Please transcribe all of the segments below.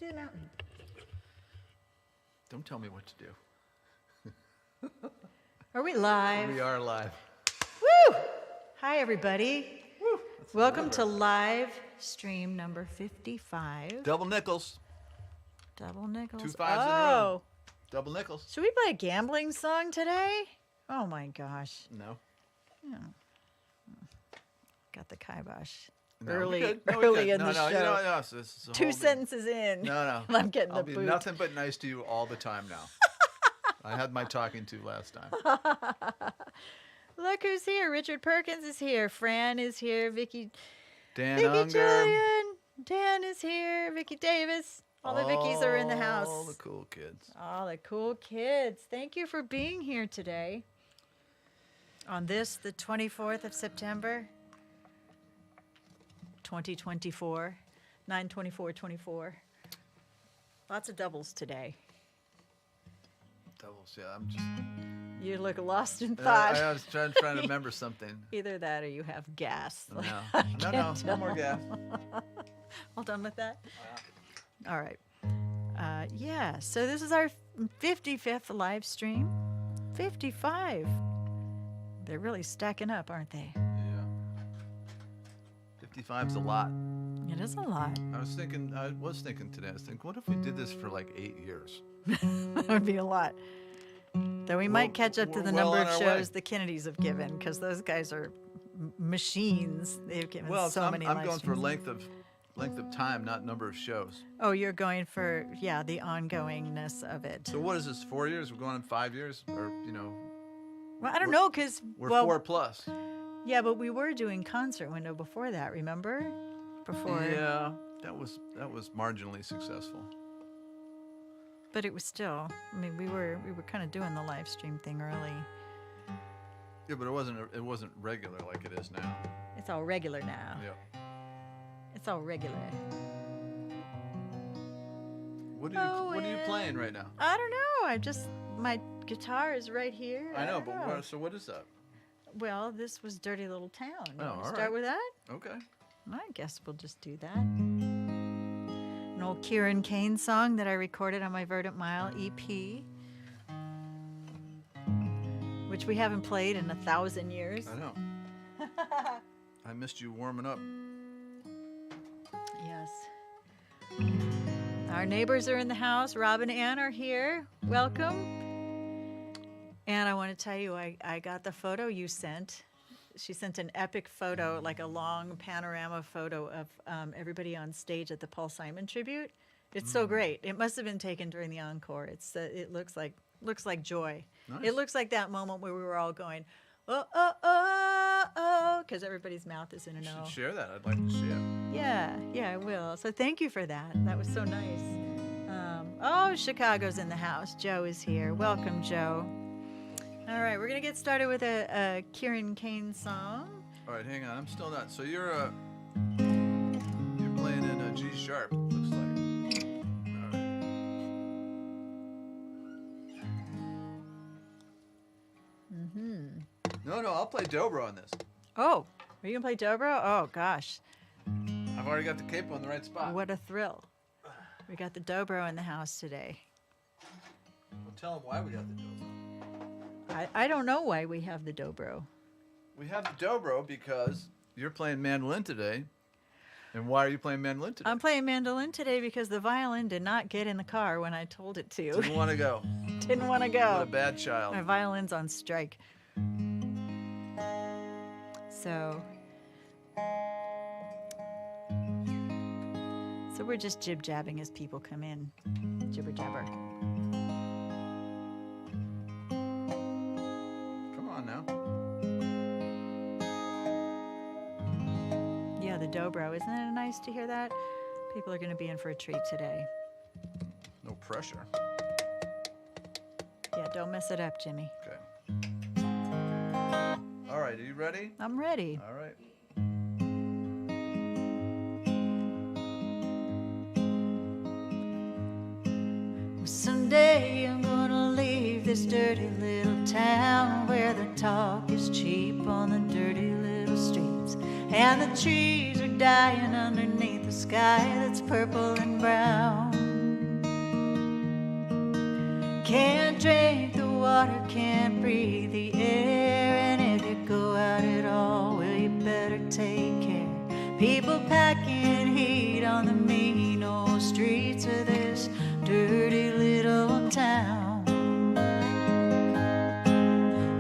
do the mountain. Don't tell me what to do. Are we live? We are live. Woo! Hi, everybody. Woo, Welcome to live stream number 55. Double nickels. Double nickels. 2 5s in a row. Oh, Double nickels. should we play a gambling song today? Oh my gosh. No. Yeah. Got the kibosh. No, Early we could. No, we early could. in no, the no, show. No, this is a Two whole sentences in. No. I'm getting I'll the be boot. nothing but nice to you all the time now. I had my talking to last time. Look who's here. Richard Perkins is here. Fran is here. Vicky Unger. Julian. Dan is here. Vicky Davis. All the Vickies are in the house. All the cool kids. All the cool kids. Thank you for being here today. On this, the 24th of September, 2024, 9/24/24. Lots of doubles today. Doubles, yeah. I'm just. You look lost in thought. I was trying to remember something. Either that or you have gas. No. No more gas. All done with that? All right. Yeah, so this is our 55th live stream. 55. They're really stacking up, aren't they? Yeah. 55's a lot. It is a lot. I was thinking today, what if we did this for like 8 years? That would be a lot. Though we might catch up to we're the well number of on our shows way. the Kennedys have given, because those guys are machines. They've given so many I'm live going for streams. length of time, not number of shows. Oh, you're going for, the ongoingness of it. So what is this, 4 years? We're going on 5 years? Or, Well, I don't know, because... we're 4 plus. Yeah, but we were doing concert window before that, remember? Before. Yeah, that was marginally successful. But it was still, I mean, we were kind of doing the live stream thing early. Yeah, but it wasn't regular like it is now. It's all regular now. Yeah. It's all regular. What are you playing right now? I don't know. My guitar is right here. I know, don't know. so what is that? Well, this was Dirty Little Town. You Oh, wanna all start right. with that? Okay. I guess we'll just do that. An old Kieran Kane song that I recorded on my Verdant Mile EP, which we haven't played in 1,000 years. I know. I missed you warming up. Yes. Our neighbors are in the house. Rob and Ann are here. Welcome. And I want to tell you, I got the photo you sent. She sent an epic photo, like a long panorama photo of everybody on stage at the Paul Simon tribute. It's so great. It must have been taken during the encore. It looks like joy. Nice. It looks like that moment where we were all going, oh, oh, oh, oh, because everybody's mouth is in an You O. should share that. I'd like to see it. Yeah, I will. So thank you for that. That was so nice. Chicago's in the house. Joe is here. Welcome, Joe. All right, we're going to get started with a Kieran Kane song. All right, hang on. I'm still not. So you're playing in a G sharp. Looks like. All right. No, I'll play dobro on this. Oh, are you going to play dobro? Oh, gosh. I've already got the capo in the right spot. What a thrill. We got the dobro in the house today. Well, tell them why we got the dobro. I don't know why we have the dobro. We have the dobro because you're playing mandolin today. And why are you playing mandolin today? I'm playing mandolin today because the violin did not get in the car when I told it to. Didn't want to go. Didn't want to go. What a bad child. My violin's on strike. So we're just jib-jabbing as people come in. Jibber-jabber. Come on now. Yeah, the dobro. Isn't it nice to hear that? People are going to be in for a treat today. No pressure. Yeah, don't mess it up, Jimmy. Okay. All right, are you ready? I'm ready. All right. Someday I'm gonna leave this dirty little town where the talk is cheap on the dirty little streets, and the trees are dying underneath the sky that's purple and brown. water, can't breathe the air. And if you go out at all, well, you better take care. People packing heat on the mean old streets of this dirty little town.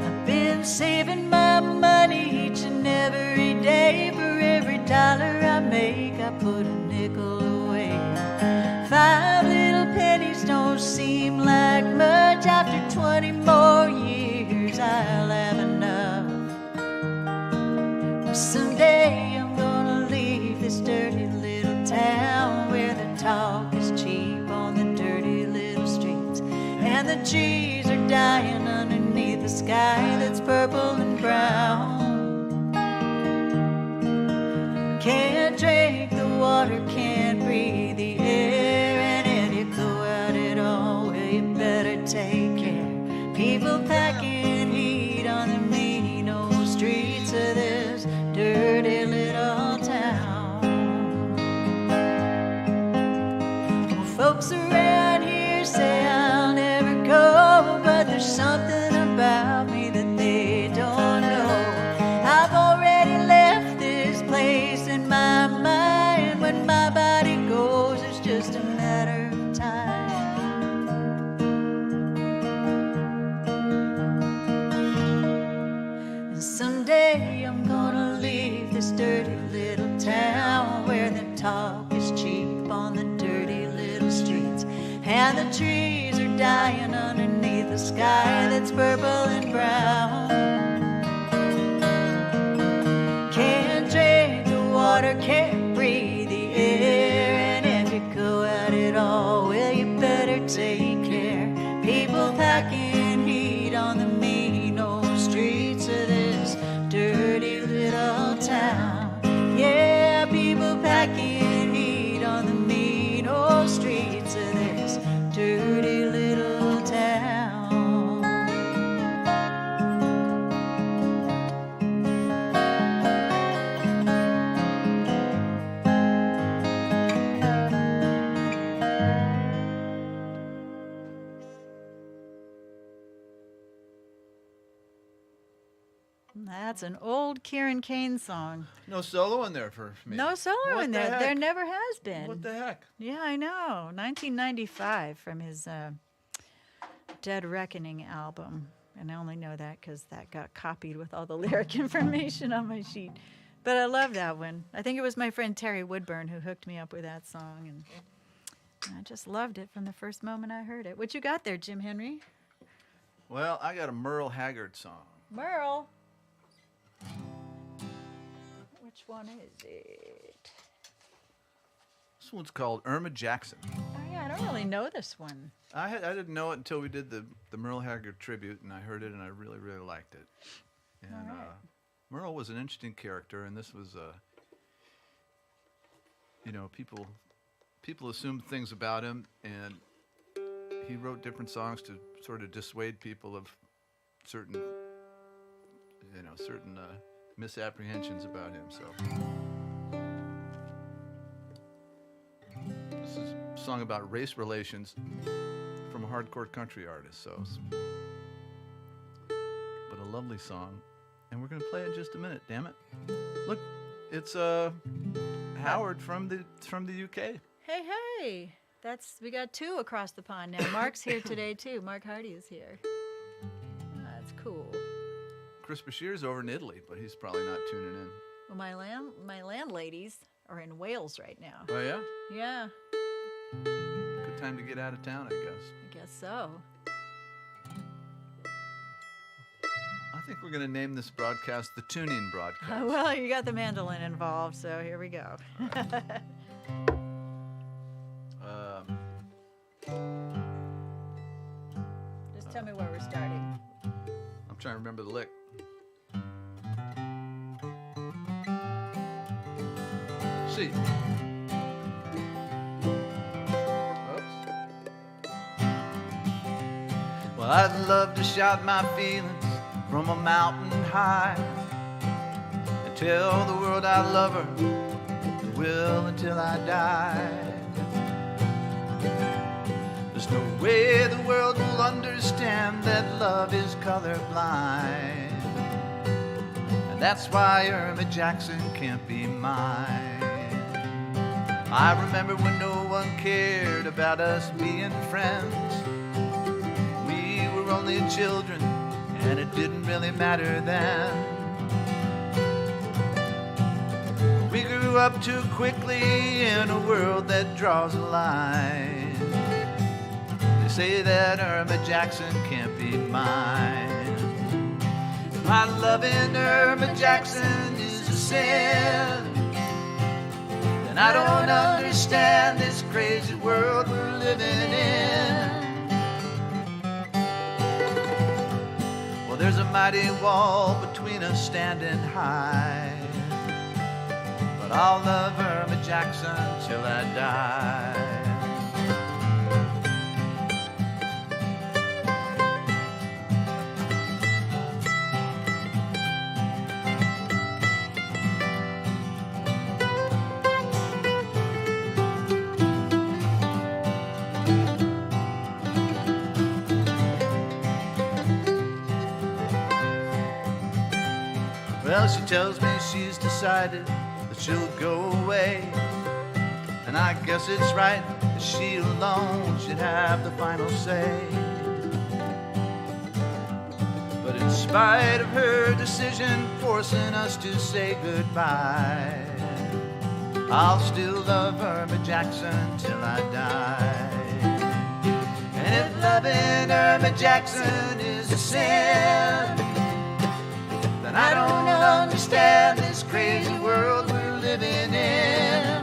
I've been saving my money each and every day. For every dollar I make, I put a nickel away. 5 little pennies don't seem like much. After 20 more years, I'll have enough. Well, someday I'm gonna leave this dirty little town where the talk is cheap on the dirty little streets, and the trees are dying underneath the sky that's purple and brown. Can't drink the water, can't breathe the air. And if you go out at all, well, you better take care. People packing heat on the mean old streets of this dirty little town. Well, folks around here say I'll never go, but there's something about me that they don't know. I've already left this place in my mind. When my body goes, it's just a matter of time. And someday I'm gonna leave this dirty little town where the talk is cheap on the dirty little streets, and the trees are dying underneath the sky that's purple and brown. Can't drink the water, can't breathe the air. And if you go out at all, well, you better take care. People packing heat on the mean old streets of this dirty little town. Yeah, people packing heat on the mean old streets of this dirty little town. That's an old Kieran Kane song. No solo in there for me. No solo What in the there. heck? There never has been. What the heck? Yeah, I know. 1995 from his Dead Reckoning album. And I only know that because that got copied with all the lyric information on my sheet. But I love that one. I think it was my friend Terry Woodburn who hooked me up with that song. And I just loved it from the first moment I heard it. What you got there, Jim Henry? Well, I got a Merle Haggard song. Merle. Which one is it? This one's called Irma Jackson. Oh, yeah, I don't really know this one. I didn't know it until we did the Merle Haggard tribute, and I heard it, and I really, really liked it. And All right. Merle was an interesting character, and this was, people assumed things about him, and he wrote different songs to sort of dissuade people of certain misapprehensions about him. So this is a song about race relations from a hardcore country artist. So, but a lovely song, and we're gonna play it in just a minute. Damn it! Look, it's Howard from the UK. Hey, we got two across the pond now. Mark's here today too. Mark Hardy is here. That's cool. Chris Bashir's over in Italy, but he's probably not tuning in. Well, my landladies are in Wales right now. Oh yeah? Yeah, Good time to get out of town, I guess. I guess so. I think we're going to name this broadcast the Tune-In Broadcast. Well, you got the mandolin involved, so here we go. Just tell me where we're starting. I'm trying to remember the lick. C. Oops. Well, I'd love to shout my feelings from a mountain high and tell the world I love her, will until I die. There's no way the world will understand understand that love is colorblind. And that's why Irma Jackson can't be mine. I remember when no one cared about us being friends. We were only children, and it didn't really matter then. We grew up too quickly in a world that draws a line. They say that Irma Jackson can't be mine. If my loving Irma Jackson is a sin, then I don't understand this crazy world we're living in. Well, there's a mighty wall between us standing high, but I'll love Irma Jackson till I die. Well, she tells me she's decided that she'll go away, and I guess it's right that she alone should have the final say. But in spite of her decision forcing us to say goodbye, I'll still love Irma Jackson till I die. And if loving Irma Jackson is a sin, then I don't understand this crazy world we're living in.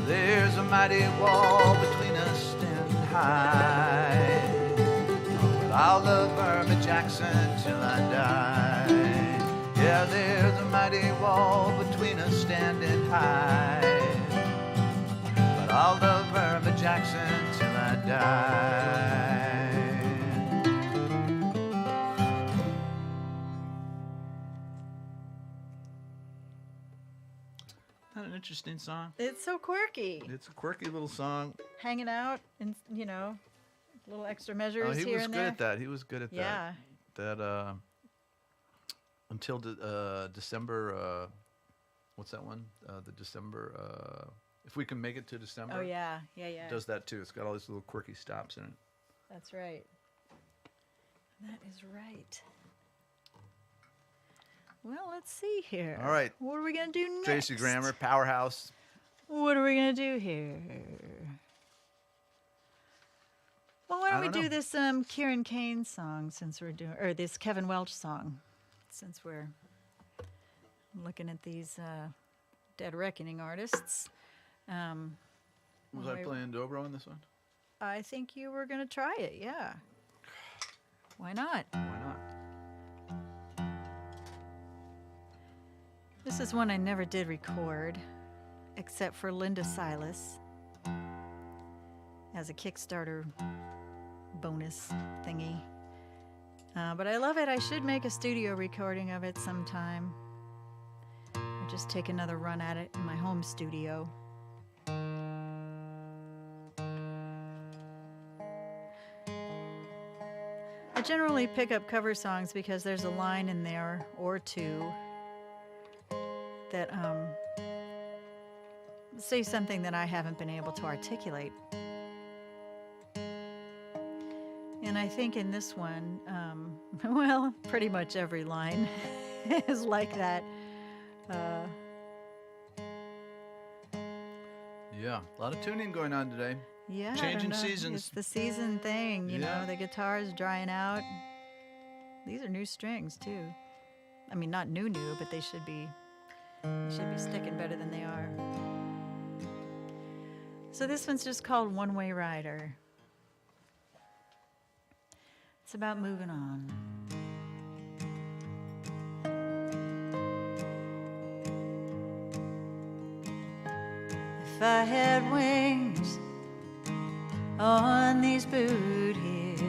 There's a mighty wall between us standing high, but I'll love Irma Jackson till I die. Yeah, there's a mighty wall between us standing high, but I'll love Irma Jackson till I die. An interesting song. It's so quirky. It's a quirky little song. Hanging out and, you know, little extra measures He here was and good there. at that. He was good at Yeah. that. Until December. What's that one? The December. If we can make it to December. Oh, yeah. Yeah, yeah. It does that too. It's got all these little quirky stops in it. That's right. That is right. Well, let's see here. All right. What are we going to do next? Tracy Grammer, Powerhouse. What are we going to do here? Well, why don't we do this Kieran Kane song since we're doing, or this Kevin Welch song, since we're looking at these Dead Reckoning artists. Was I playing dobro in this one? I think you were going to try it, yeah. Why not? Why not? This is one I never did record, except for Linda Silas as a Kickstarter bonus thingy. But I love it. I should make a studio recording of it sometime. Or just take another run at it in my home studio. I generally pick up cover songs because there's a line in there or two that say something that I haven't been able to articulate. And I think in this one, well, pretty much every line is like that. Yeah, a lot of tuning going on today. Yeah, Changing I don't know. seasons. It's the season thing, you Yeah. know, the guitar's drying out. These are new strings too. I mean, not new, but they should be sticking better than they are. So this one's just called One Way Rider. It's about moving on. If I had wings on these boot heels,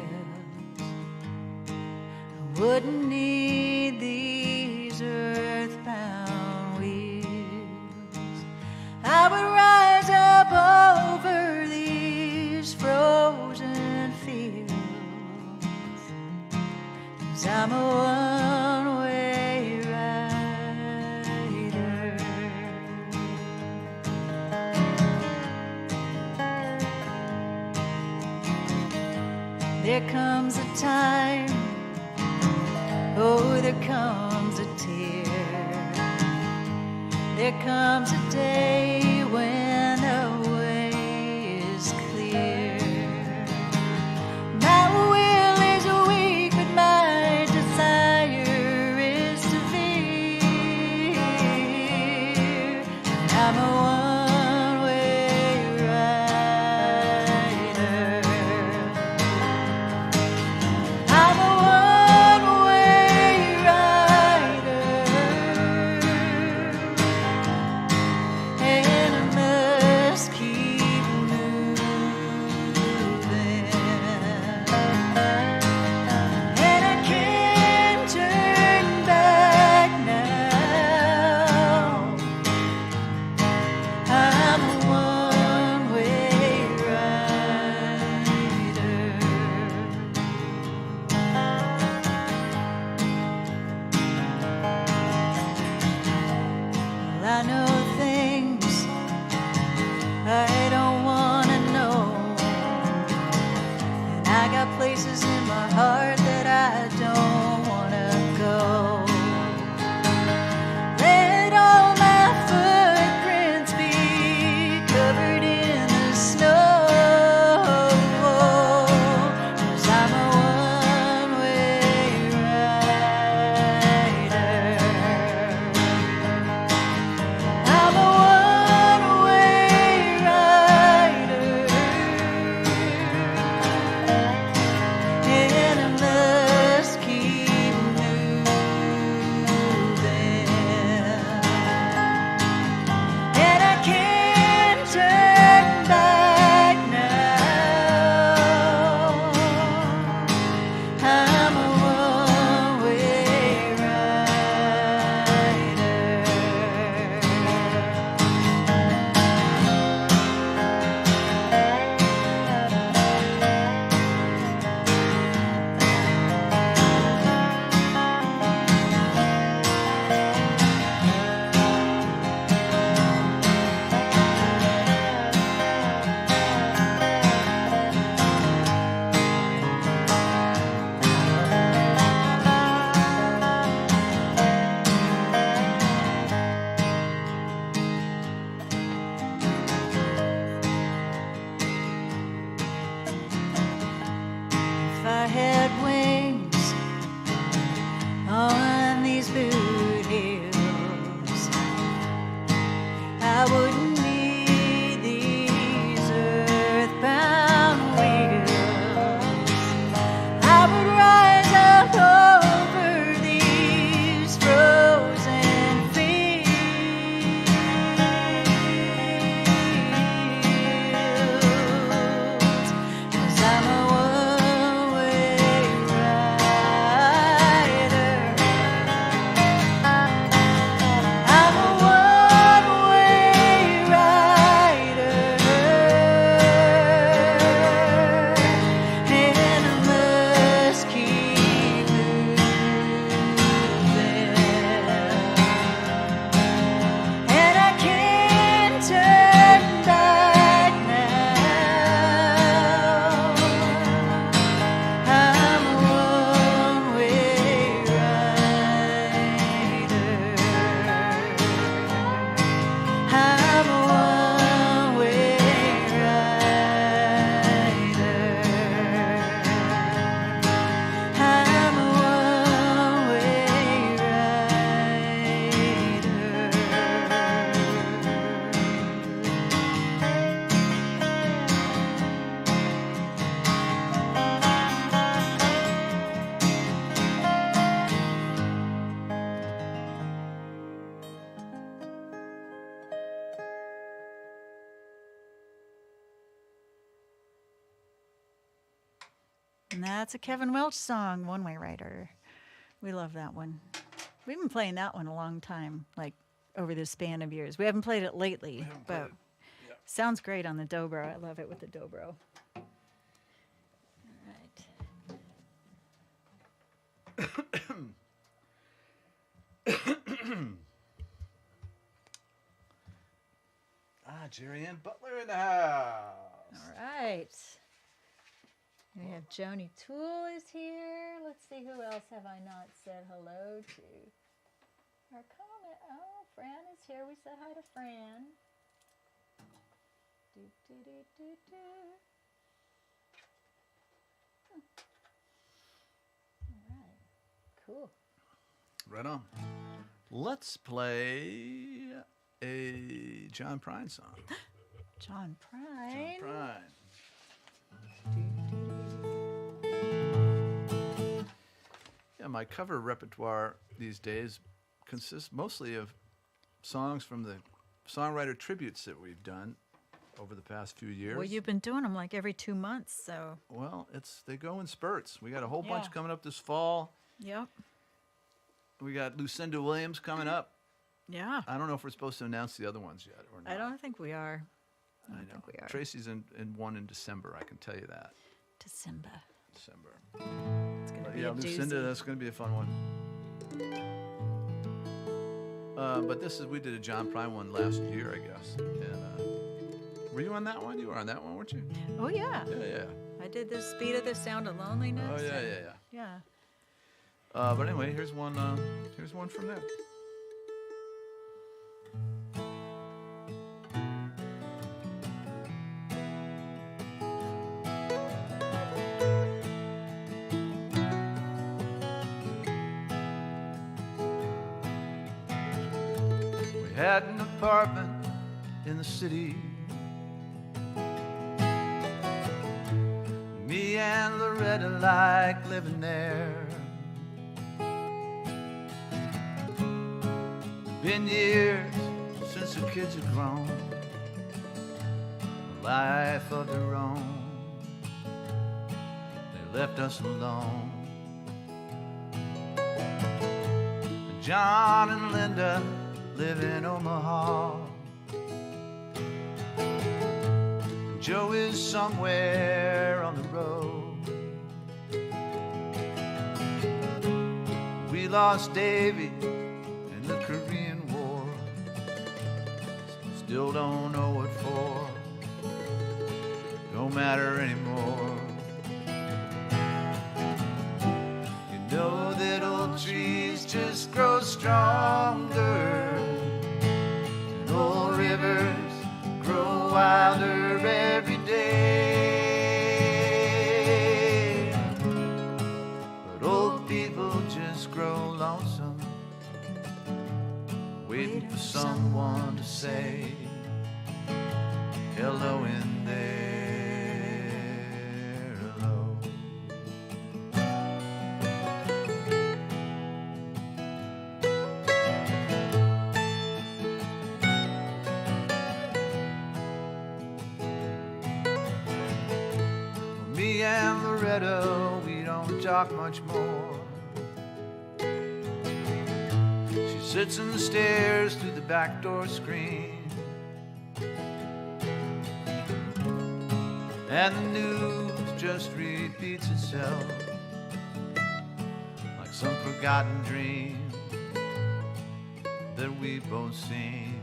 I wouldn't need these earthbound wheels. I would rise up over these frozen There comes a time, oh, there comes a tear. There comes a day when the way is clear. My will is weak, but my desire is severe. I'm a one-way rider. I'm a one-way rider, and I must keep moving, and I can't turn back now. I'm a one-way rider. Well, I know things I don't want to know, and I got places in my heart that I don't want to go. Let all my footprints be covered in the snow, 'cause I'm a one-way rider. I'm a one-way rider, and I must keep moving, and I can't turn back now. I'm a one-way rider. If I had wings on these boot heels, I wouldn't need these earthbound wheels. I would rise up over these frozen fields, 'cause I'm a one-way rider. I'm a one-way rider, and I must keep moving, and I can't turn back now. I'm a one-way rider. I'm a one-way rider. I'm a one-way And that's a Kevin Welch song, One Way Rider. We love that one. We've been playing that one a long time, like over the span of years. We haven't played it lately, but sounds great on the dobro. I love it with the dobro. All Jerry Ann Butler in the house. All right. We have Joni Toole is here. Let's see, who else have I not said hello to? Our comment. Oh, Fran is here. We said hi to Fran. Do, do, do, do, do. All right. Cool. Right on. Let's play a John Prine song. John Prine. John Prine. Yeah, my cover repertoire these days consists mostly of songs from the songwriter tributes that we've done over the past few years. Well, you've been doing them like every 2 months, so. Well, they go in spurts. We got a whole bunch Yeah. coming up this fall. Yep. We got Lucinda Williams coming up. Yeah. I don't know if we're supposed to announce the other ones yet or not. I don't think we are. I don't know. think we are. Tracy's in one in December, I can tell you that. December. December. It's going to But be yeah, a Lucinda, doozy. that's going to be a fun one. But we did a John Prine one last year, I guess. And were you on that one? You were on that one, weren't you? Oh, yeah. Yeah, yeah. I did the Speed of the Sound of Loneliness. Oh, yeah, and- yeah, yeah. Yeah. But anyway, here's one from them. We had an apartment in the city. Me and Loretta like living there. Been years since the kids have grown, a life of their own. They left us alone. John and Linda live in Omaha. Joe is somewhere on the road. We lost Davy in the Korean War. Still don't know what for. Don't matter anymore. You know that old trees just grow stronger, and old rivers grow wilder every day. But old people just grow lonesome, waiting for someone to say hello in there. Hello. Me and Loretta, we don't talk much more. She sits and stares through the back door screen, and the news just repeats itself like some forgotten dream that we've both seen.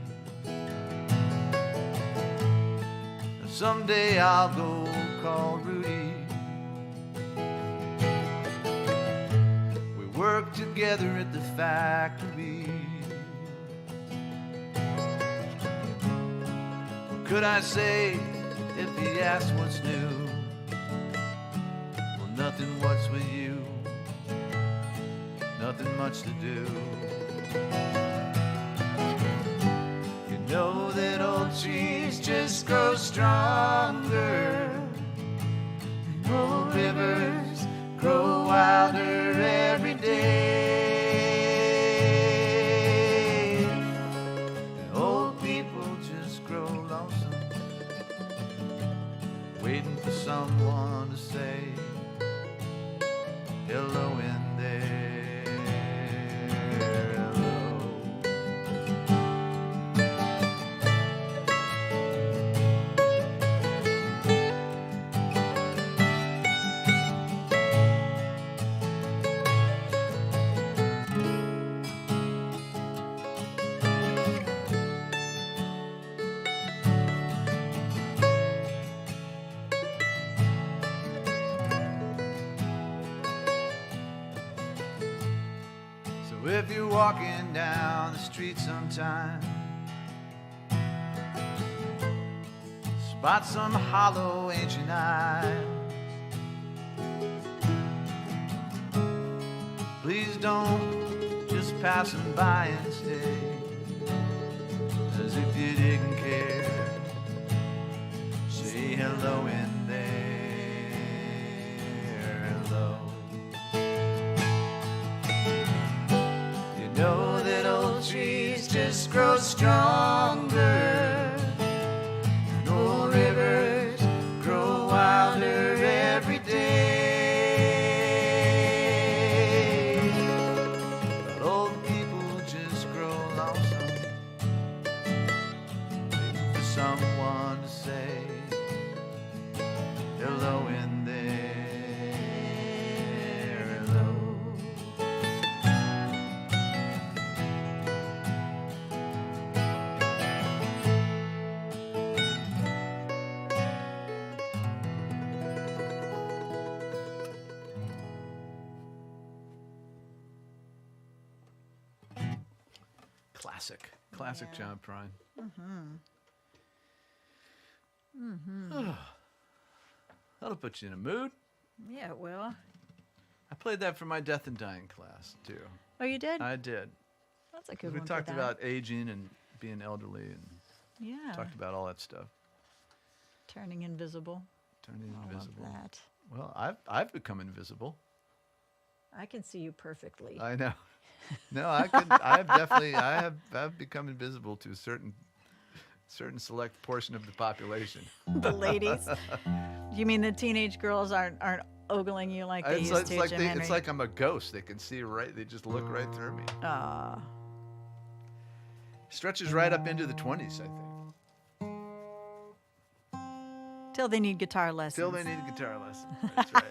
And someday I'll go call Rudy. We work together at the factory. What could I say if he asked what's new? Well, nothing, what's with you? Nothing much to do. You know that old trees just grow stronger, and old rivers grow wilder every day. And old people just grow lonesome, waiting for someone to say hello in there. Hello. If you're walking down the street sometime, spot some hollow ancient eyes, please don't just pass them by and stay as if you didn't care. Say hello in there, hello. You know that old trees just grow stronger, and old rivers grow wilder every day. But old people just grow lonesome, waiting for someone to say hello in there, hello. Classic Yeah. John Prine. That'll put you in a mood. Yeah, well. I played that for my death and dying class too. Oh, you did? I did. That's a good We one. talked for that. about aging and being elderly, and Yeah. talked about all that stuff. Turning invisible. Turning I invisible. love that. Well, I've become invisible. I can see you perfectly. I know. No, I've become invisible to a certain select portion of the population. The ladies. You mean the teenage girls aren't ogling you like they used to, Jim Henry? It's like I'm a ghost. They can see right. They just look right through me. Aw. Stretches right up into the 20s, I think. Till they need guitar lessons. Till they need a guitar lesson. That's right.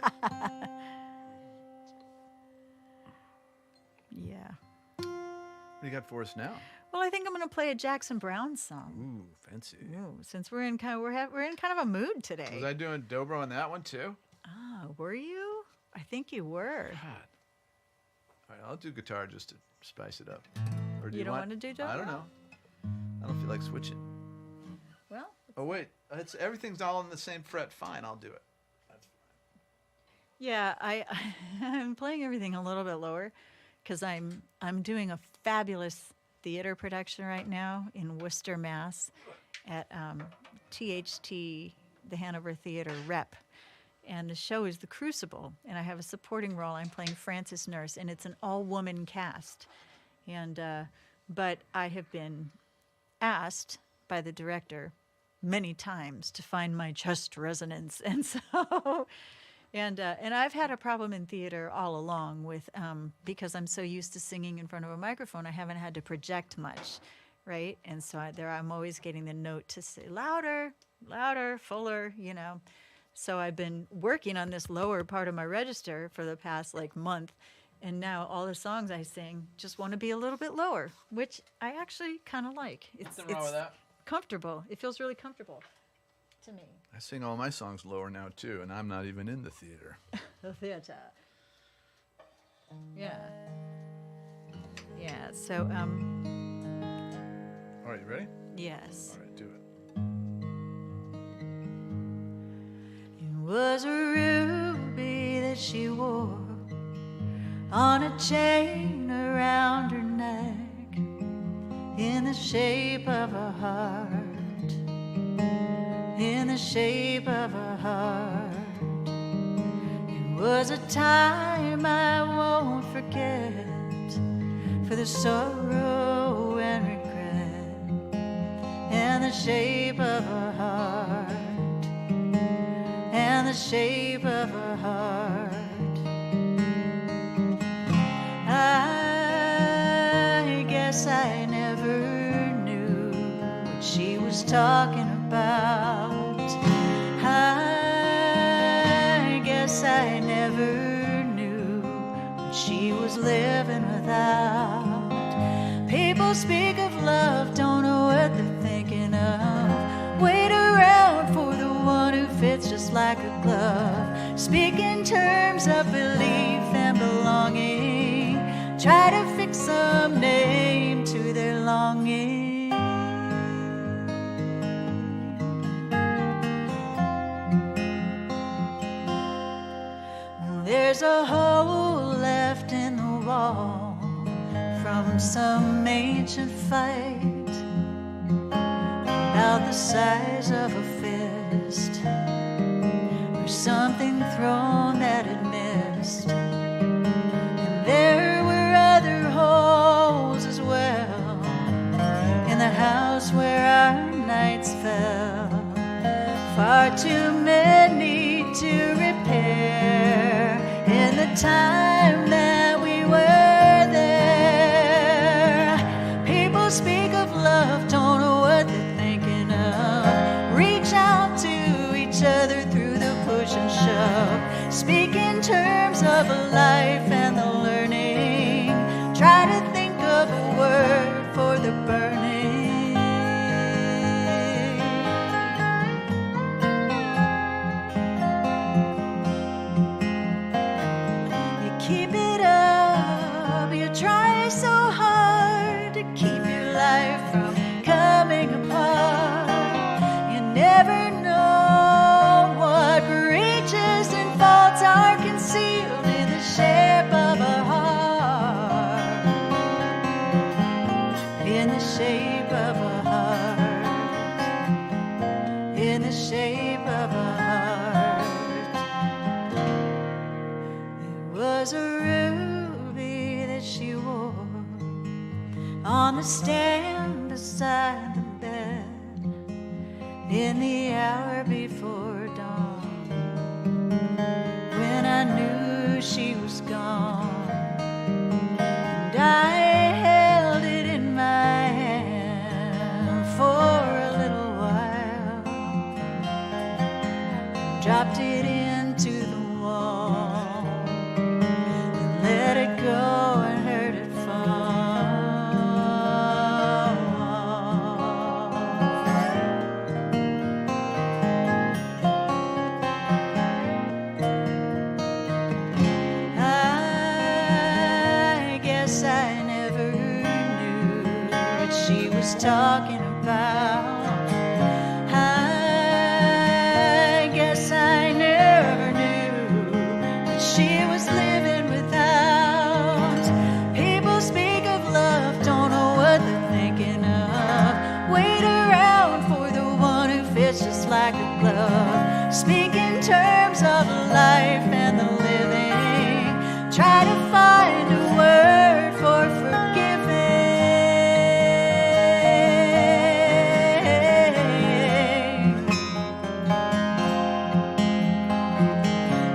Yeah. What do you got for us now? Well, I think I'm going to play a Jackson Browne song. Ooh, fancy. Ooh, since we're in kind of a mood today. Was I doing dobro on that one too? Oh, were you? I think you were. God. All right, I'll do guitar just to spice it up. Or You don't want to do dobro? I don't know. I don't feel like switching. Well, Oh wait, everything's all on the same fret. Fine, I'll do it. That's fine. yeah, I'm playing everything a little bit lower because I'm doing a fabulous theater production right now in Worcester, Mass, at THT, the Hanover Theater Rep. And the show is The Crucible, and I have a supporting role. I'm playing Frances Nurse, and it's an all-woman cast. And but I have been asked by the director many times to find my chest resonance, and so and I've had a problem in theater all along with because I'm so used to singing in front of a microphone, I haven't had to project much, right? And so I'm always getting the note to say louder, louder, fuller, you know. So I've been working on this lower part of my register for the past month, and now all the songs I sing just want to be a little bit lower, which I actually kind of like. Nothing wrong with that. Comfortable. It feels really comfortable to me. I sing all my songs lower now too, and I'm not even in the theater. The theater. Yeah. Yeah. So All right, you ready? yes. All right, do it. It was a ruby that she wore on a chain around her neck, in the shape of a heart, in the shape of a heart. It was a time I won't forget, for the sorrow and regret, and the shape of a heart, and the shape of a heart. I guess I never knew what she was talking about. I guess I never knew what she was living without. People speak of love, don't know what they're thinking of. Wait around for the one who fits just like a glove. Speak in terms of belief and belonging. Try to fix There's a hole left in the wall from some ancient fight, about the size of a fist, or something thrown that had missed. And there were other holes as well in the house where our nights fell, far too many to repair in the time that we were there. People speak of love, don't know what they're thinking of. Reach out to each other through the push and shove. Speak in terms of a life and the learning. Try to think of a word for the burning. Keep it up, you try so hard to keep your life from coming apart. You never know what reaches and faults are concealed in the shape of a heart. In the shape of a heart. In the shape of a heart. Was a ruby that she wore on the stand beside the bed in the hour before dawn, when I knew she was gone. And I held it in my hand for a little while, dropped it into the wall, let it go and heard it fall. I guess I never knew what she was talking about. I guess I never knew that she was living without. People speak of love, don't know what they're thinking of. Wait around for the one who fits just like a glove. Speak in terms of life and the living. Try to find a word for forgiving.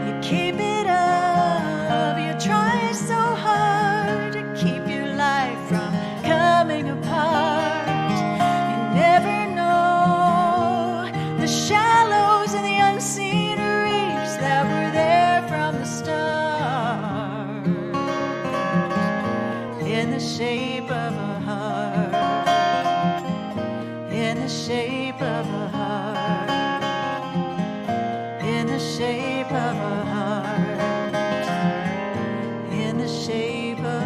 You keep it up, you try so hard to keep your life from coming apart. You never know the shallows and the unseen reefs that were there from the start. In the shape of a heart. In the shape of a heart. In the shape of a heart. In the shape of.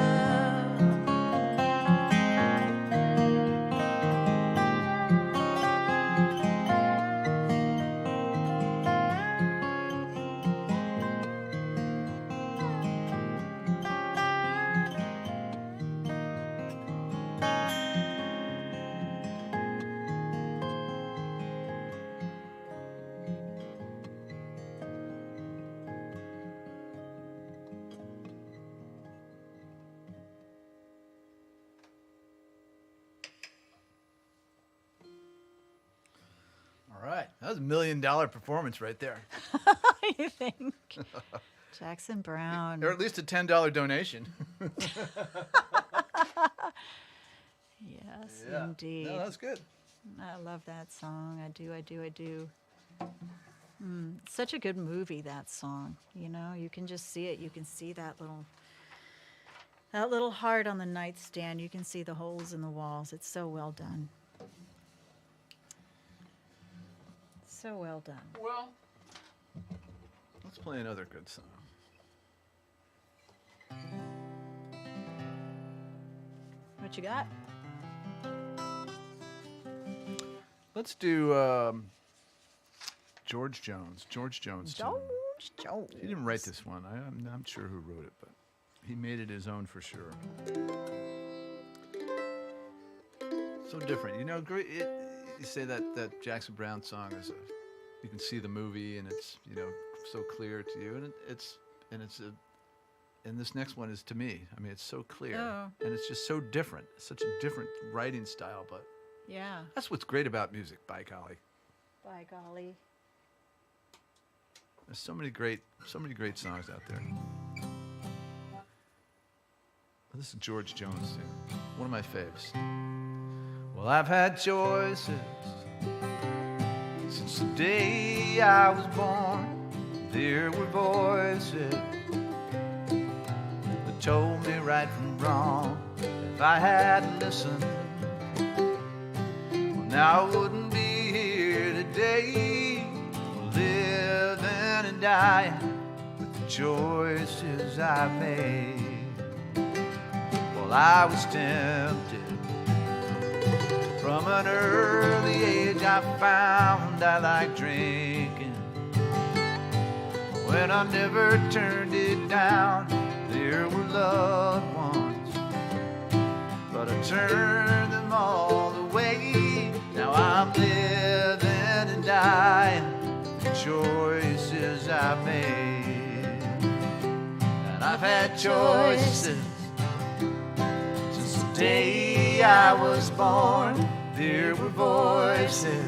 All right. That was $1 million performance right there. You think? Jackson Brown. Or at least a $10 donation. Yes, Yeah. indeed. No, that's good. I love that song. I do. Such a good movie, that song. You know, you can just see it. You can see that little heart on the nightstand. You can see the holes in the walls. It's so well done. So well done. Well, let's play another good song. What you got? Let's do George Jones. George Jones. too. George Jones. He didn't write this one. I'm not sure who wrote it, but he made it his own for sure. So different. You know, great. You say that Jackson Browne song is you can see the movie and it's, you know, so clear to you, and this next one is to me. I mean, it's so clear, and it's just so different. Such a different writing style, but Yeah. that's what's great about music. By golly, By golly. there's so many great songs out there. This is George Jones too. One of my faves. Well, I've had choices since the day I was born. There were voices that told me right from wrong. If I had listened, well, now I wouldn't be here today, living and dying with the choices I made. Well, I was tempted. From an early age I found I like drinking. When I never turned it down, there were loved ones, but I turned them all away. Now I'm living and dying the choices I made. And I've had choices since the day I was born. There were voices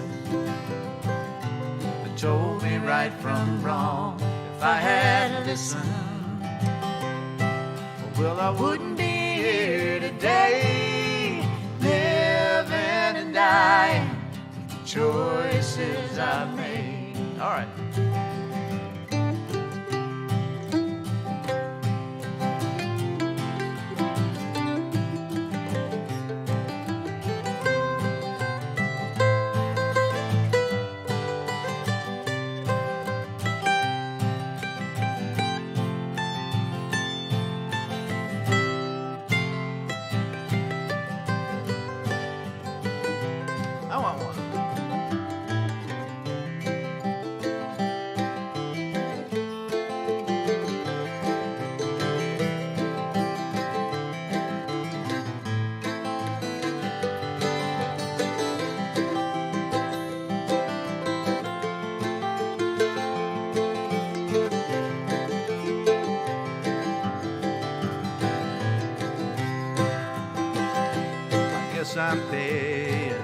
that told me right from wrong. If I had listened, well, I wouldn't be here today, living and dying with the choices I made. All right. I'm paying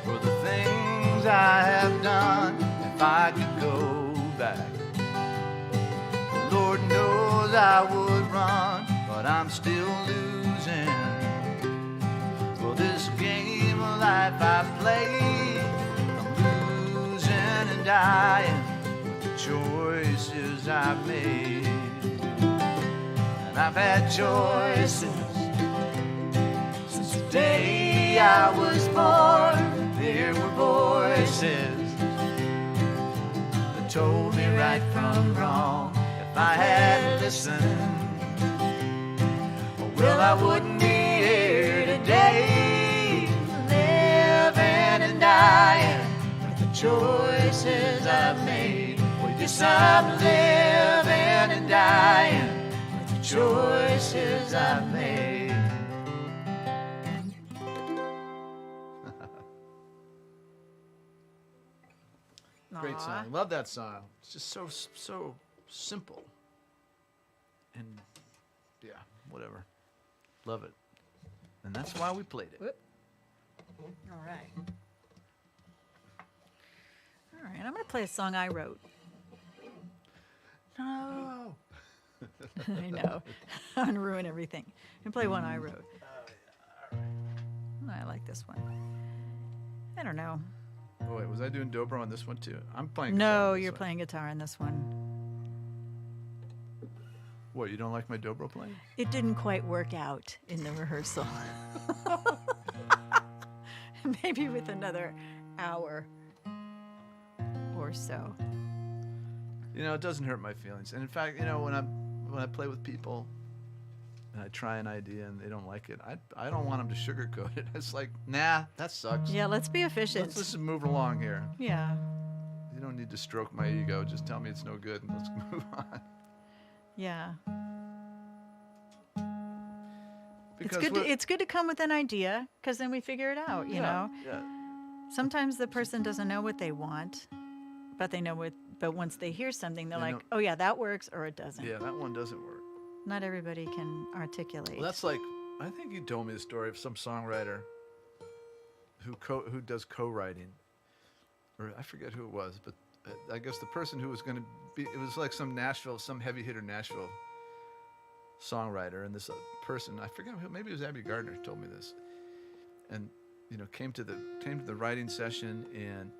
for the things I have done. If I could go back, Lord knows I would run, but I'm still losing. For this game of life I play, I'm losing and dying with the choices I've made. And I've had choices the day I was born. There were voices that told me right from wrong. If I had listened, well, I wouldn't be here today, living and dying with the choices I've made. Well, yes, I'm living and dying with the choices I've made. Great song. Love that song. It's just so simple. And yeah, whatever. Love it. And that's why we played it. Whoop. All right. All right, I'm going to play a song I wrote. No. I know. I'm going to ruin everything. I'm going to play one I wrote. I like this one. I don't know. Oh, wait, was I doing dobro on this one too? I'm playing guitar No, on this you're one. playing guitar in this one. What, you don't like my dobro playing? It didn't quite work out in the rehearsal. Maybe with another hour or so. You know, it doesn't hurt my feelings. And in fact, you know, when I play with people and I try an idea and they don't like it, I don't want them to sugarcoat it. It's like, nah, that sucks. Yeah, let's be efficient. Let's just move along here. Yeah. don't need to stroke my ego. Just tell me it's no good and let's move on. Yeah. Because It's good to come with an idea, because then we figure it out, you know? Yeah. Sometimes the person doesn't know what they want, but they know what. But once they hear something, they're They like, know- "Oh yeah, that works," or it doesn't. Yeah, that one doesn't work. Not everybody can articulate. Well, that's like, I think you told me the story of some songwriter who does co-writing, or I forget who it was, but I guess the person who was going to be, it was like some heavy hitter Nashville songwriter, and this person, I forget who, maybe it was Abby Gardner told me this, and came to the writing session, and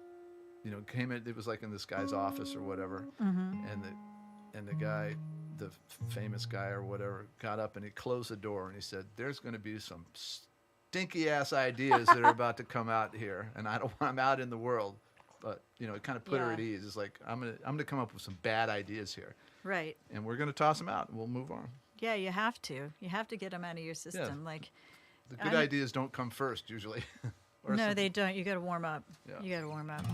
it was like in this guy's office or whatever, and the guy, the famous guy or whatever, got up and he closed the door and he said, "There's going to be some stinky ass ideas that are about to come out here, and I don't want them out in the world." But it kind of put her at ease. It's like, I'm gonna come up with some bad ideas here, Right. and we're gonna toss them out and we'll move on. Yeah, you have to. You have to get them out of your system. Like, The good ideas don't come first usually. no, they don't. You got to warm up. Yeah. You got to warm up.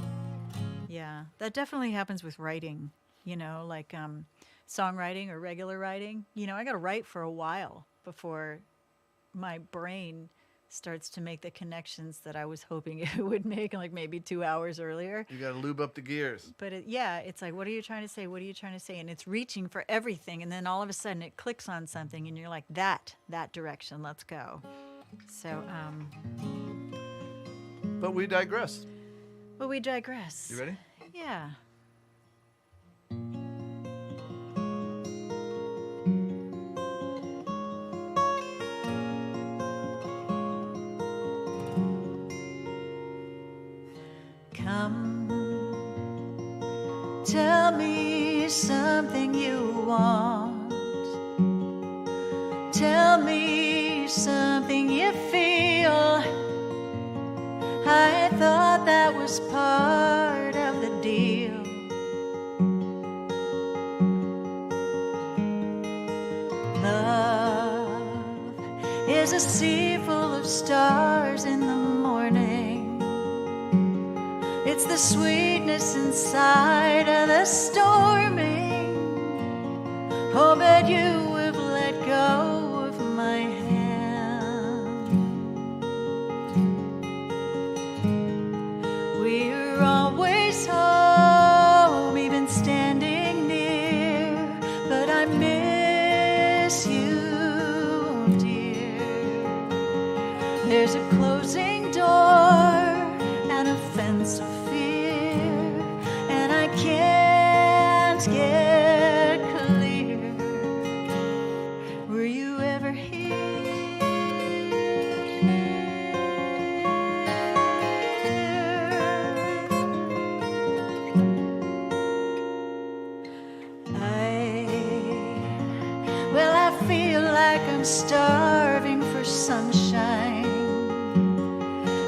Yeah, that definitely happens with writing. Like songwriting or regular writing. I got to write for a while before my brain starts to make the connections that I was hoping it would make, like maybe 2 hours earlier. You got to lube up the gears. But it's like, what are you trying to say? What are you trying to say? And it's reaching for everything. And then all of a sudden it clicks on something and you're like, that direction, let's go. So, But we digress. well, we digress. You ready? Yeah. Come, tell me something you want. Tell me something you feel. I thought that was part of the deal. Love is a sea full of stars in the morning. It's the sweetness inside of the storming. Oh, but you have let go of my hand. We're always home, even standing near. But I miss you, dear. There's a closing door and a fence of fear, and I can't get clear. Were you ever I feel like I'm starving for sunshine,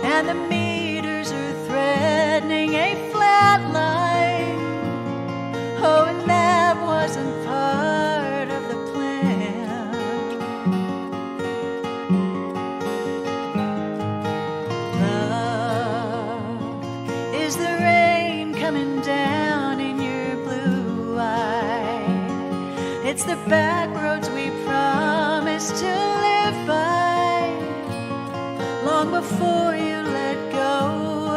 and the meters are threatening a flat line. Oh, and that wasn't part of the plan. Love is the rain coming down in your blue eye. It's the back roads we promised to live by, long before you let go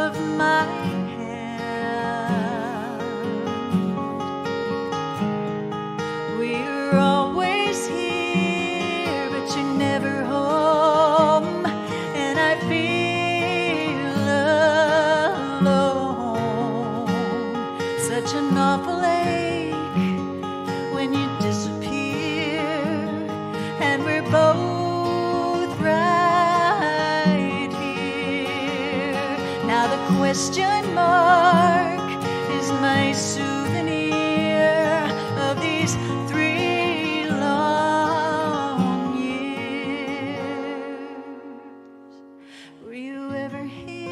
of my hand. We're always here, but you're never home, and I feel alone. Such an awful ache when you disappear, and we're both right here. Now the question mark is my souvenir of these 3 long years. Were you ever here?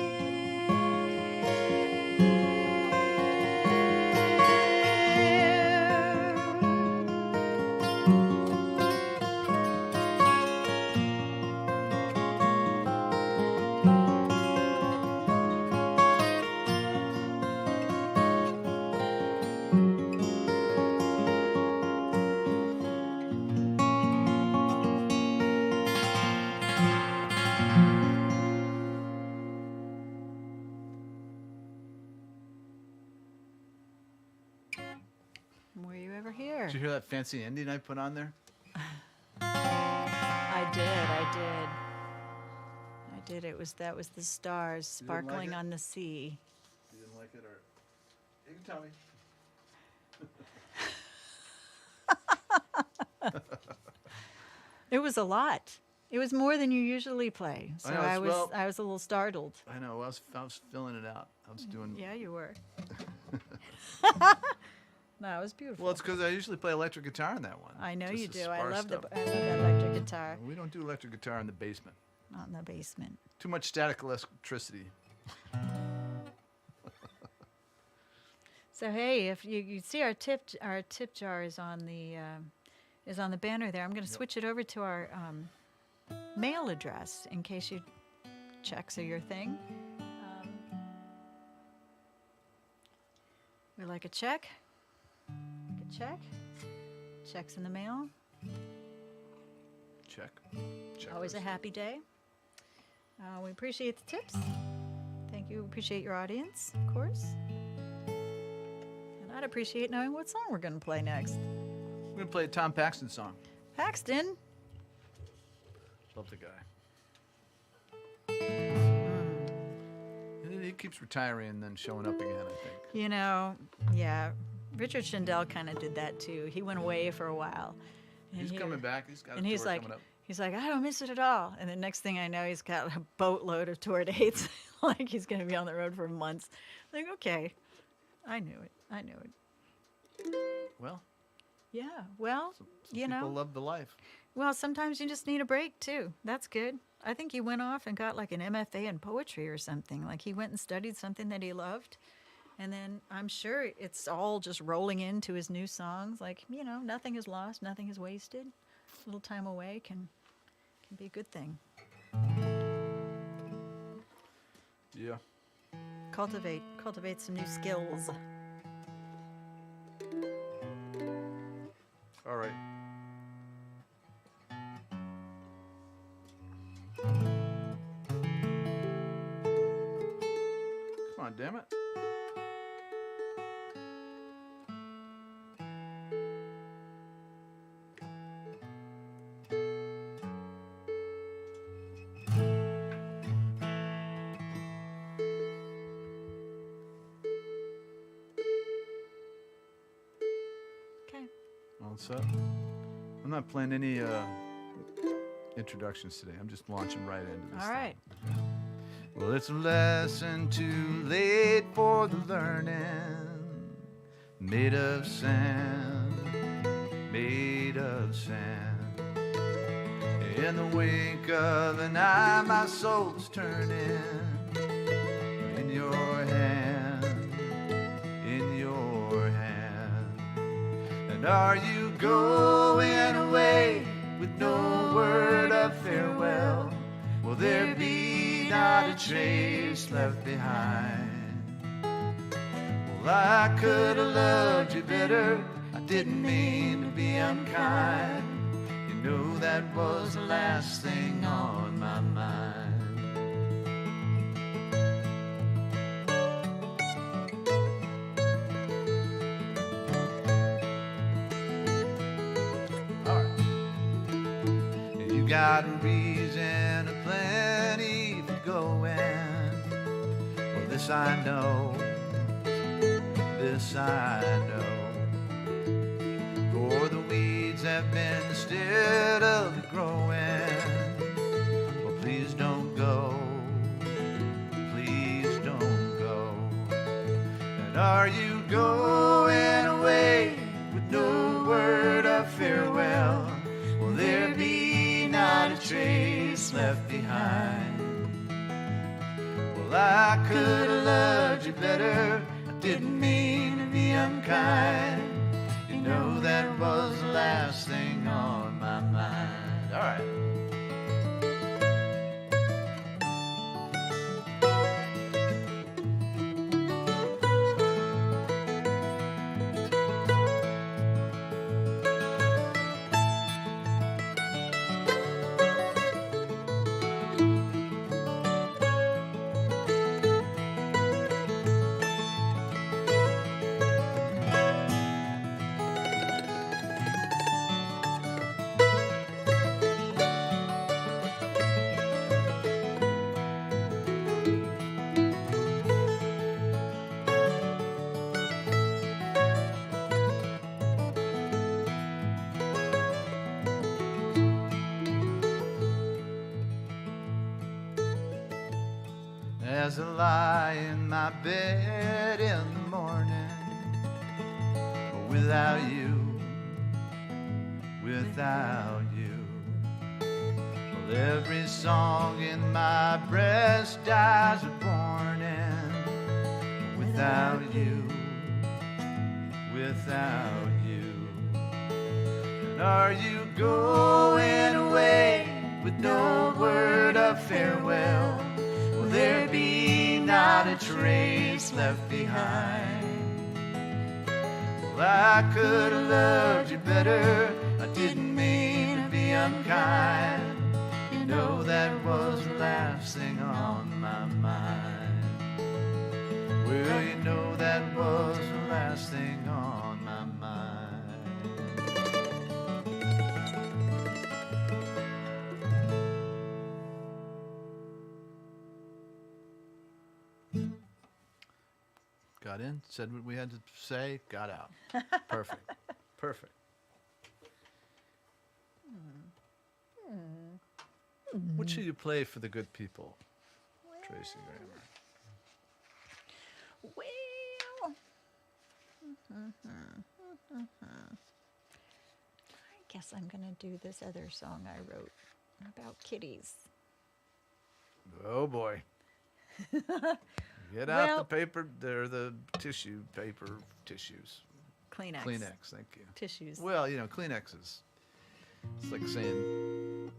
Were you ever here? Did you hear that fancy ending I put on there? I did. That was the stars You didn't like sparkling it? on the sea. You didn't like it, or you can tell me. It was a lot. It was more than you usually play. So I know, I was a little startled. I know. I was filling it out. I was doing. Yeah, you were. No, it was beautiful. Well, it's because I usually play electric guitar in that one. I know just you to do. I spar love stuff. that electric guitar. We don't do electric guitar in the basement. Not in the basement. Too much static electricity. So hey, if you see our tip jar is on the banner there. I'm going to switch it over to our mail address in case you checks are your thing. We like a check. Like a check. Checks in the mail. Check. Always a happy day. We appreciate the tips. Thank you. Appreciate your audience, of course. And I'd appreciate knowing what song we're going to play next. We're gonna play a Tom Paxton song. Paxton. Love the guy. And he keeps retiring and then showing up again, I think. You know, yeah. Richard Shindell kind of did that too. He went away for a while. And He's coming back. He's got a And tour he's like, coming up. I don't miss it at all. And the next thing I know, he's got a boatload of tour dates. Like he's going to be on the road for months. Like, okay, I knew it. Well, Yeah, well, some you people know. love the life. Well, sometimes you just need a break too. That's good. I think he went off and got like an MFA in poetry or something. Like he went and studied something that he loved. And then I'm sure it's all just rolling into his new songs. Like, you know, nothing is lost, nothing is wasted. A little time away can be a good thing. Yeah. Cultivate some new skills. All right. Come on, damn it. Okay. All set. I'm not playing any introductions today. I'm just launching right into this. All right. Well, it's a lesson too late for the learning. Made of sand, made of sand. In the wink of an eye, my soul's turning. In your hand, in your hand. And are you going away with no word of farewell? Will there be not a trace left behind? Well, I could have loved you better. I didn't mean to be unkind. You know that was the last thing on my mind. All right. You got a reason aplenty for going. Well, this I know. This I know. For the weeds have been steadily growing. Well, please don't go. Please don't go. And are you going away with no word of farewell? Will there be not a trace left behind? Well, I could have loved you better. I didn't mean to be unkind. You know that was the last thing on my mind. All right. as I lie in my bed in the morning. Without you, without you. Well, every song in my breast dies of warning. Without you, without you. And are you going away with no word of farewell? Will there be not a trace left behind? Well, I could have loved you better. I didn't mean to be unkind. You know that was the last thing on my mind. Well, you know that was the last thing on my mind. Got in, said what we had to say, got out. Perfect. Perfect. What should you play for the good people, Tracy Grammer? Well, I guess I'm going to do this other song I wrote about kitties. Oh boy. Get out Well- the paper, they're the tissue paper tissues. Kleenex. Kleenex, thank you. Tissues. Well, you know, Kleenex is, it's like saying,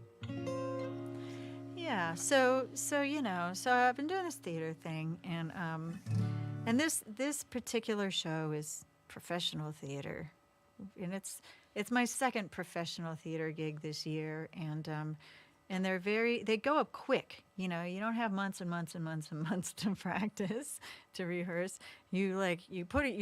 Yeah, so you know, so I've been doing this theater thing, and this particular show is professional theater, and it's my second professional theater gig this year, and they go up quick. You know, you don't have months and months and months and months to practice, to rehearse. You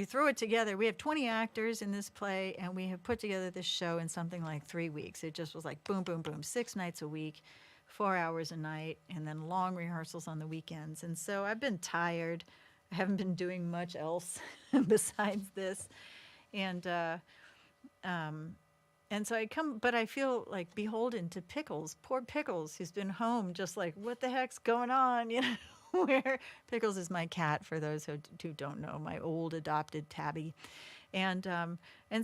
throw it together. We have 20 actors in this play, and we have put together this show in something like 3 weeks. It just was like boom, boom, boom, 6 nights a week, 4 hours a night, and then long rehearsals on the weekends. And so I've been tired. I haven't been doing much else besides this. And so but I feel like beholden to Pickles, poor Pickles, who's been home just like, what the heck's going on? You know, where Pickles is my cat, for those who don't know, my old adopted tabby. And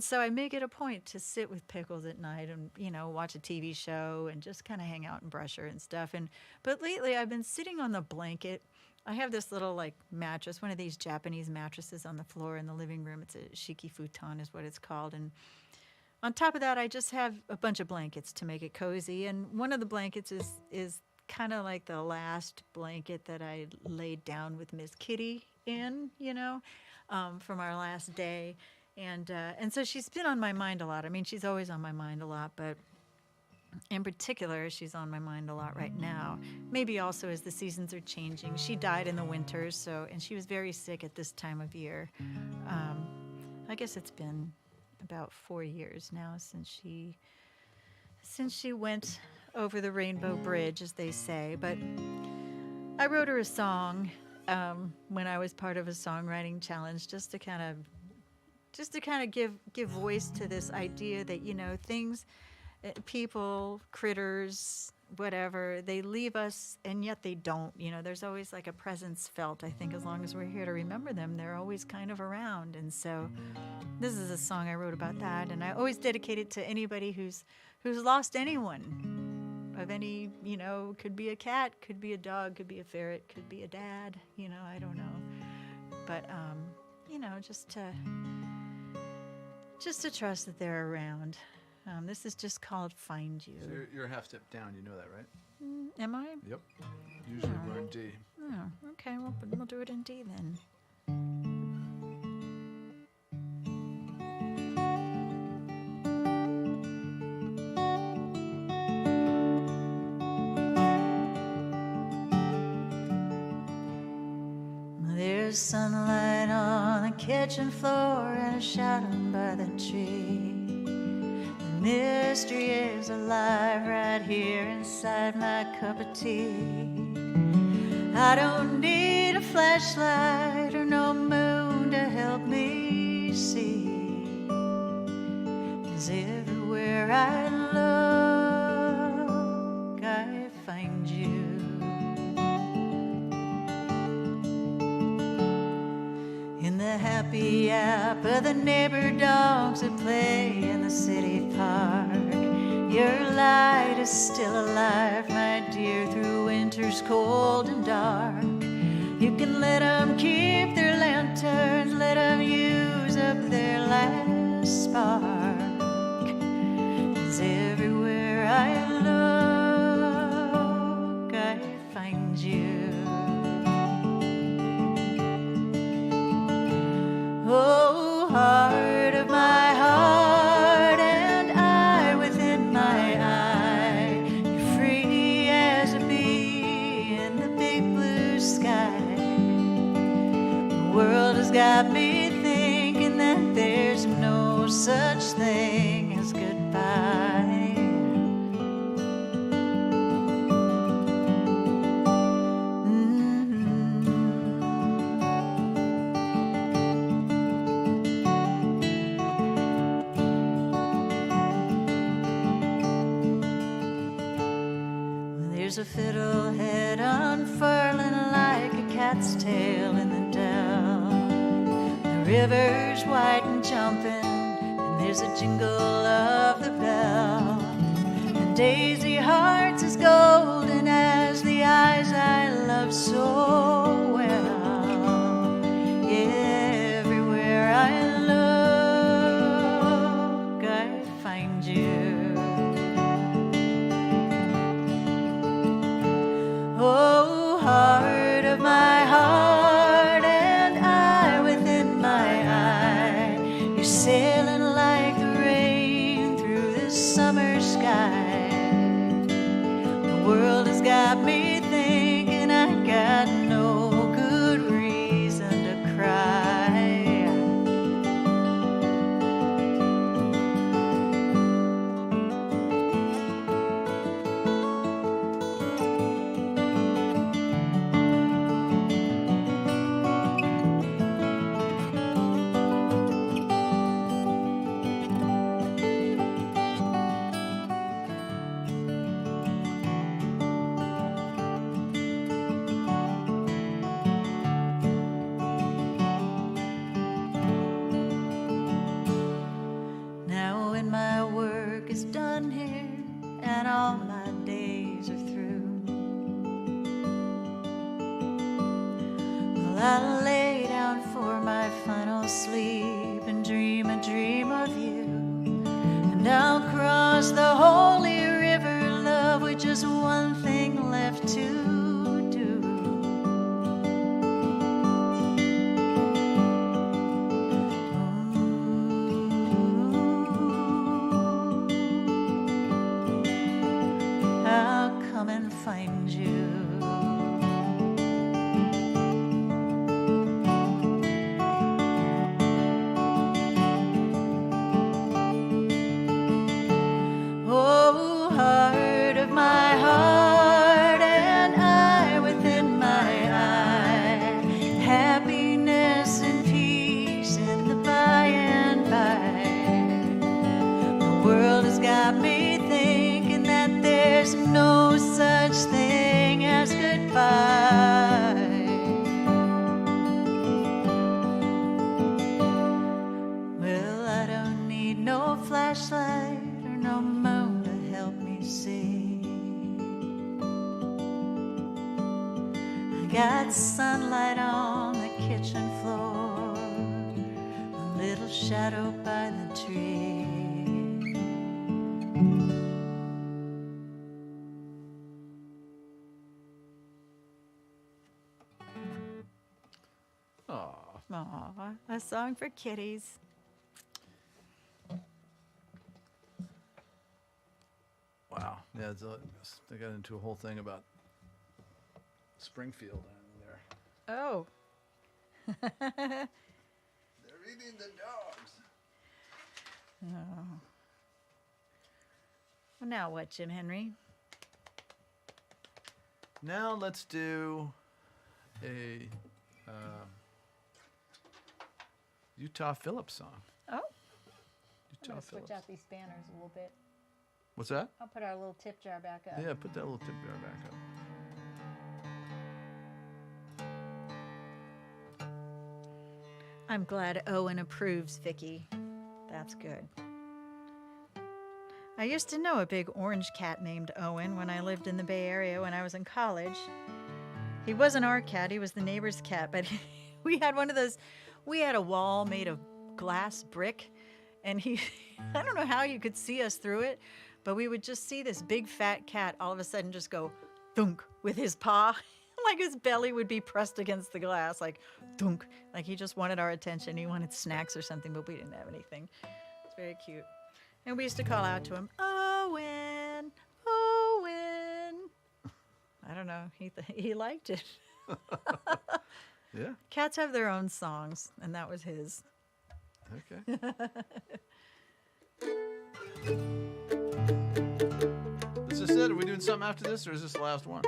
so I make it a point to sit with Pickles at night and, you know, watch a TV show and just kind of hang out and brush her and stuff. But lately I've been sitting on the blanket. I have this little like mattress, one of these Japanese mattresses on the floor in the living room. It's a shiki futon is what it's called. And on top of that, I just have a bunch of blankets to make it cozy. And one of the blankets is kind of like the last blanket that I laid down with Miss Kitty in, you know, from our last day. And so she's been on my mind a lot. I mean, she's always on my mind a lot, but in particular, she's on my mind a lot right now. Maybe also as the seasons are changing. She died in the winter, and she was very sick at this time of year. I guess it's been about 4 years now since she went over the Rainbow Bridge, as they say. But I wrote her a song when I was part of a songwriting challenge, just to kind of give voice to this idea that, you know, things, people, critters, whatever, they leave us and yet they don't. You know, there's always like a presence felt. I think as long as we're here to remember them, they're always kind of around. And so this is a song I wrote about that, and I always dedicate it to anybody who's lost anyone of any, you know, could be a cat, could be a dog, could be a ferret, could be a dad, you know, I don't know. But you know, just to trust that they're around. This is just called Find You. so you're a half step down, you know that, right? Am I? Yep. Usually we're in D. Oh, okay. Well, we'll do it in D then. There's sunlight on the kitchen floor and a shadow by the tree. The mystery is alive right here inside my cup of tea. I don't need a flashlight or no moon to help me see. 'Cause everywhere I look, I find you. in the happy yap of the neighbor dogs that play in the city park. Your light is still alive, my dear, through winter's cold and dark. You can let them keep their lanterns, let them use up their last spark. 'Cause everywhere I look, I find you. Oh, heart of my heart, and eye within my eye, you're free as a bee in the big blue sky. The world has got me thinking that there's no such thing as goodbye. There's a fiddlehead unfurling like a cat's tail in the dell. The river's white and jumping, and there's a jingle of the bell. And Daisy Hearts is golden as the eyes I love so well. Yeah, everywhere I look, I find you. Oh, heart of my heart, and eye within my eye, you're sailing like the rain through this summer sky. The world has got me thinking I got no good reason to cry. Now when my work is done here and all my days are through, well, I'll lay down for my final sleep and dream a dream of you. And I'll cross the holy river, love, with just one thing left to do. I'll come and find you. Oh, heart of my heart, and eye within my eye, happiness and peace in the by and by. The world has got me thinking that there's no such thing as goodbye. Well, I don't need no flashlight or no moon to help me see. I got sunlight on the kitchen floor, a little shadow by the tree. Aw, a song for kitties. Wow. Yeah, they got into a whole thing about Springfield in there. Oh. They're eating the dogs. Oh. Well, now what, Jim Henry? Now let's do a Utah Phillips song. Oh. Utah I'm switch Phillips. out these banners a little bit. What's that? I'll put our little tip jar back up. Yeah, put that little tip jar back up. I'm glad Owen approves, Vicky. That's good. I used to know a big orange cat named Owen when I lived in the Bay Area when I was in college. He wasn't our cat, he was the neighbor's cat, but we had one of those, we had a wall made of glass brick, and I don't know how you could see us through it, but we would just see this big fat cat all of a sudden just go thunk with his paw, like his belly would be pressed against the glass, like thunk, like he just wanted our attention. He wanted snacks or something, but we didn't have anything. It's very cute. And we used to call out to him, Owen, Owen. I don't know, he liked it. Yeah. Cats have their own songs, and that was his. Okay. Is this it? Are we doing something after this, or is this the last one?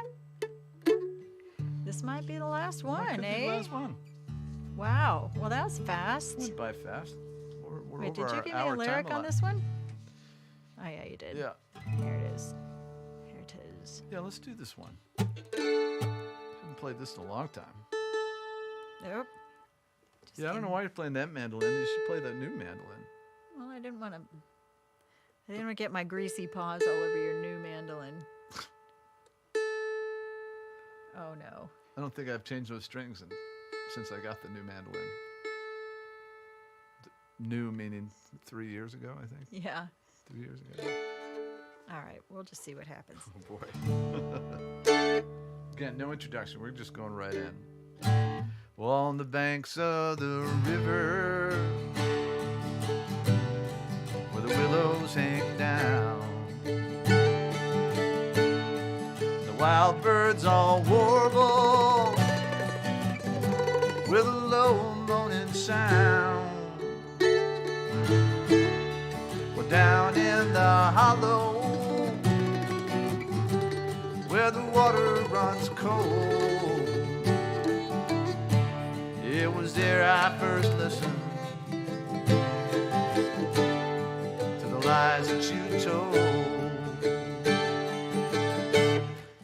This might be the last Well, it one, could be eh? the last one. Wow. Well, that was fast. Went by fast. We're Wait, over did you our give me a hour lyric time on this one? Oh, yeah, you did. Yeah. Here it is. Here it is. Yeah, let's do this one. Haven't played this in a long time. Nope. Just Yeah, I don't know kidding. why you're playing that mandolin. You should play that new mandolin. Well, I didn't want to get my greasy paws all over your new mandolin. Oh, no. I don't think I've changed those strings since I got the new mandolin. New meaning 3 years ago, I think. Yeah. 3 years ago. All right. We'll just see what happens. Oh boy. Again, no introduction. We're just going right in. Well, on the banks of the river, where the willows hang down, the wild birds all warble with a low moaning sound. Well, down in the hollow, where the water runs cold, it was there I first listened to the lies that you told.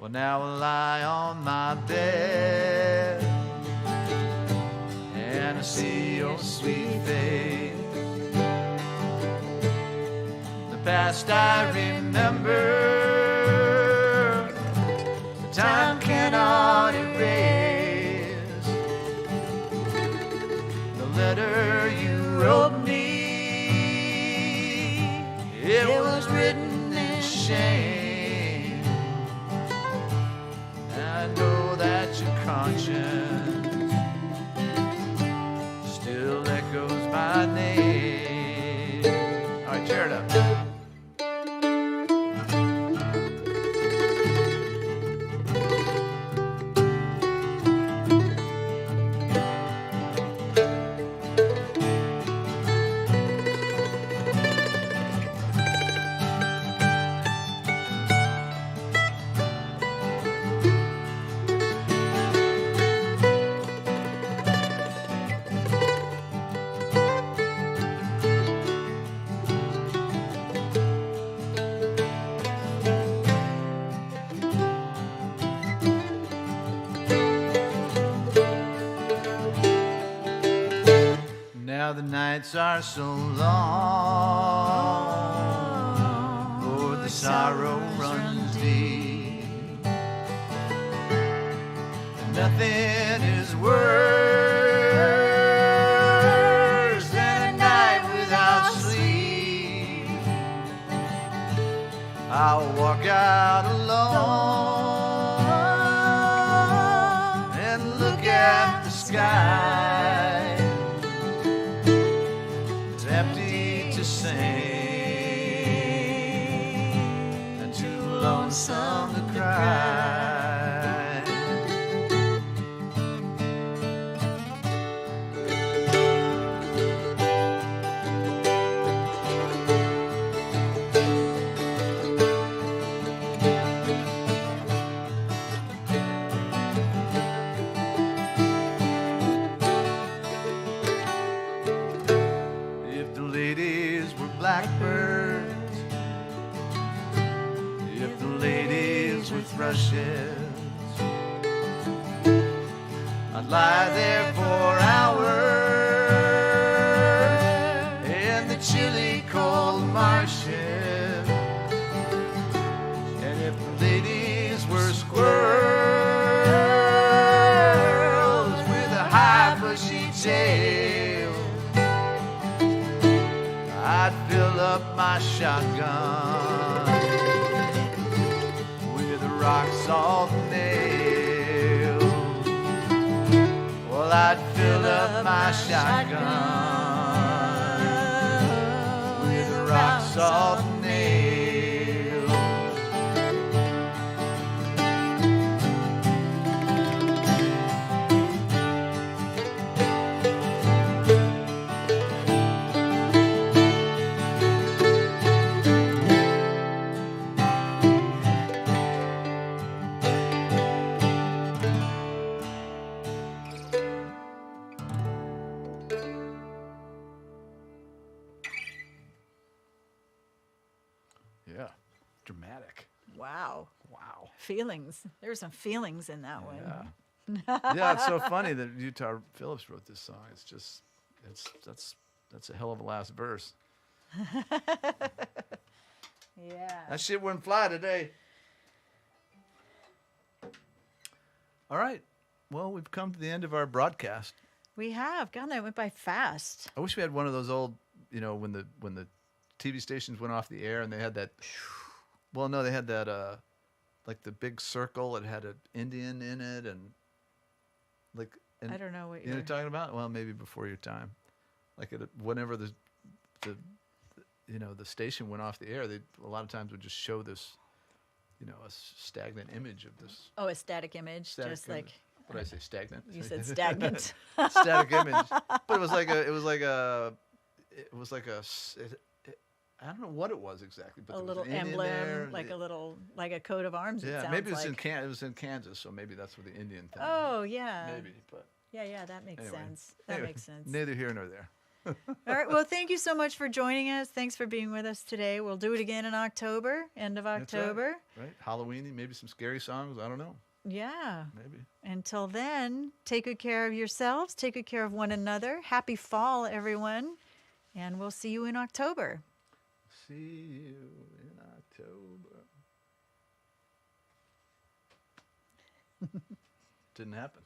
Well, now I lie on my bed and I see your sweet face. The past I remember, time cannot erase. The letter you wrote me, it was written in shame. I know that your conscience still echoes my name. All right, tear it up. Now the nights are so long, Lord, the sorrow runs deep. Nothing is worse than a night without sleep. I'll walk out alone and look at the sky. Empty to sing and too lonesome to cry. Blackbirds, if the ladies were thrushes, I'd lie there for hours fill up my shotgun with rock salt nails. Well, I'd fill up my shotgun with rock salt nails. Yeah, dramatic. Wow. Wow. Feelings. There were some feelings in that one. Yeah, it's so funny that Utah Phillips wrote this song. It's just, that's a hell of a last verse. Yeah. That shit wouldn't fly today. All right. Well, we've come to the end of our broadcast. We have. God, that went by fast. I wish we had one of those old, when the TV stations went off the air and they had that. Well, no, they had that like the big circle. It had an Indian in it and like. And, I don't know what you know what I'm talking about. Well, maybe before your time, like whenever the station went off the air, they a lot of times would just show this, a stagnant image of this. Oh, a static image, just image. like. What did I say? Stagnant. You said stagnant. Static image, but it was like I don't know what it was exactly, but A there was little an Indian emblem, there. like a coat of arms. Yeah, it sounds maybe it was like. it was in Kansas, so maybe that's where the Indian thing. Oh yeah. Maybe, but Yeah, that makes anyway. sense. That makes sense. Neither here nor there. All right. Well, thank you so much for joining us. Thanks for being with us today. We'll do it again in October, end of That's right. October. Right? Halloweeny, maybe some scary songs. I don't know. Yeah. Maybe. Until then, take good care of yourselves. Take good care of one another. Happy fall, everyone. And we'll see you in October. See you in October. Didn't happen.